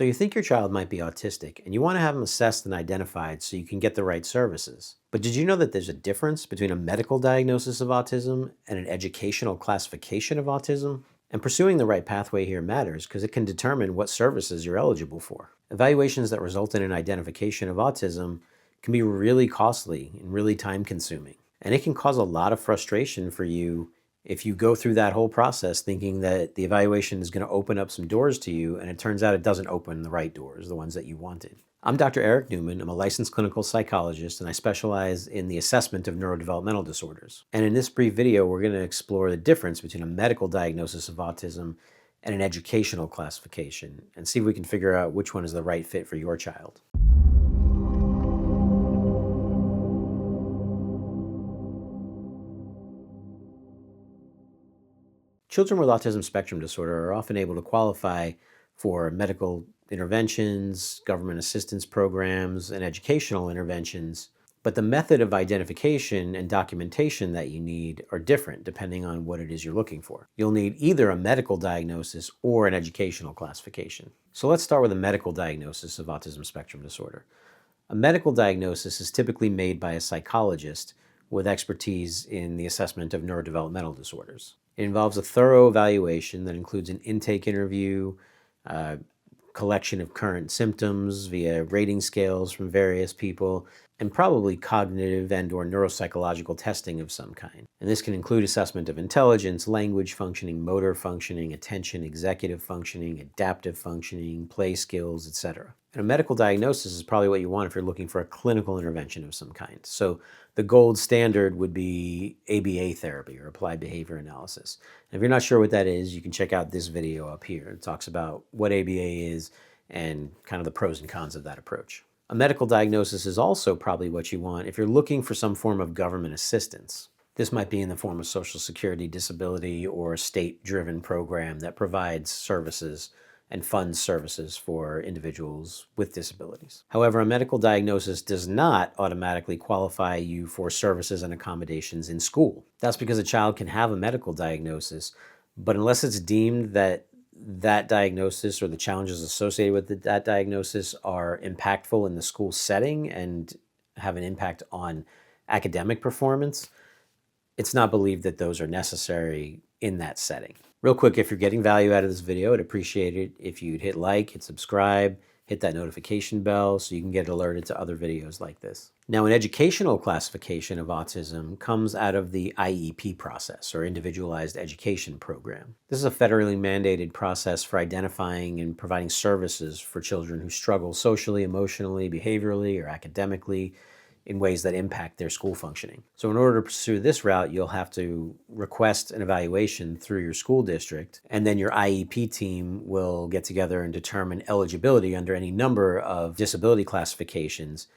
So you think your child might be autistic and you want to have them assessed and identified so you can get the right services. But did you know that there's a difference between a medical diagnosis of autism and an educational classification of autism? And pursuing the right pathway here matters because it can determine what services you're eligible for. Evaluations that result in an identification of autism can be really costly and really time consuming. And it can cause a lot of frustration for you if you go through that whole process thinking that the evaluation is going to open up some doors to you, and it turns out it doesn't open the right doors, the ones that you wanted. I'm Dr. Eric Newman. I'm a licensed clinical psychologist, and I specialize in the assessment of neurodevelopmental disorders. And in this brief video, we're going to explore the difference between a medical diagnosis of autism and an educational classification, and see if we can figure out which one is the right fit for your child. Children with autism spectrum disorder are often able to qualify for medical interventions, government assistance programs, and educational interventions, but the method of identification and documentation that you need are different depending on what it is you're looking for. You'll need either a medical diagnosis or an educational classification. So let's start with a medical diagnosis of autism spectrum disorder. A medical diagnosis is typically made by a psychologist with expertise in the assessment of neurodevelopmental disorders. It involves a thorough evaluation that includes an intake interview, collection of current symptoms via rating scales from various people, and probably cognitive and/or neuropsychological testing of some kind. And this can include assessment of intelligence, language functioning, motor functioning, attention, executive functioning, adaptive functioning, play skills, etc. And a medical diagnosis is probably what you want if you're looking for a clinical intervention of some kind. So the gold standard would be ABA therapy, or applied behavior analysis. And if you're not sure what that is, you can check out this video up here. It talks about what ABA is and kind of the pros and cons of that approach. A medical diagnosis is also probably what you want if you're looking for some form of government assistance. This might be in the form of Social Security, disability, or a state-driven program that provides services and funds services for individuals with disabilities. However, a medical diagnosis does not automatically qualify you for services and accommodations in school. That's because a child can have a medical diagnosis, but unless it's deemed that that diagnosis or the challenges associated with that diagnosis are impactful in the school setting and have an impact on academic performance, it's not believed that those are necessary in that setting. Real quick, if you're getting value out of this video, I'd appreciate it if you'd hit like, hit subscribe, hit that notification bell so you can get alerted to other videos like this. Now, an educational classification of autism comes out of the IEP process, or Individualized Education Program. This is a federally mandated process for identifying and providing services for children who struggle socially, emotionally, behaviorally, or academically in ways that impact their school functioning. So in order to pursue this route, you'll have to request an evaluation through your school district, and then your IEP team will get together and determine eligibility under any number of disability classifications,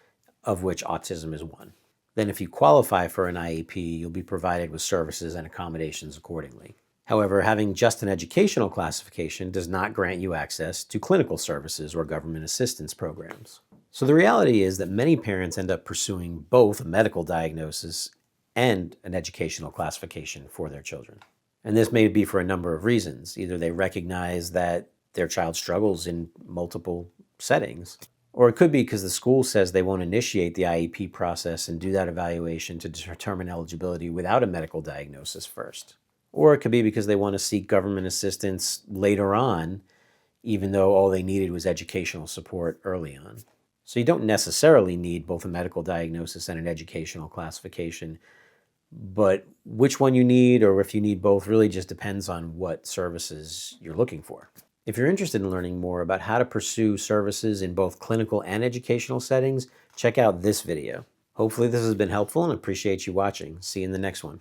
of which autism is one. Then if you qualify for an IEP, you'll be provided with services and accommodations accordingly. However, having just an educational classification does not grant you access to clinical services or government assistance programs. So the reality is that many parents end up pursuing both a medical diagnosis and an educational classification for their children. And this may be for a number of reasons. Either they recognize that their child struggles in multiple settings, or it could be because the school says they won't initiate the IEP process and do that evaluation to determine eligibility without a medical diagnosis first. Or it could be because they want to seek government assistance later on, even though all they needed was educational support early on. So you don't necessarily need both a medical diagnosis and an educational classification, but which one you need, or if you need both, really just depends on what services you're looking for. If you're interested in learning more about how to pursue services in both clinical and educational settings, check out this video. Hopefully this has been helpful, and appreciate you watching. See you in the next one.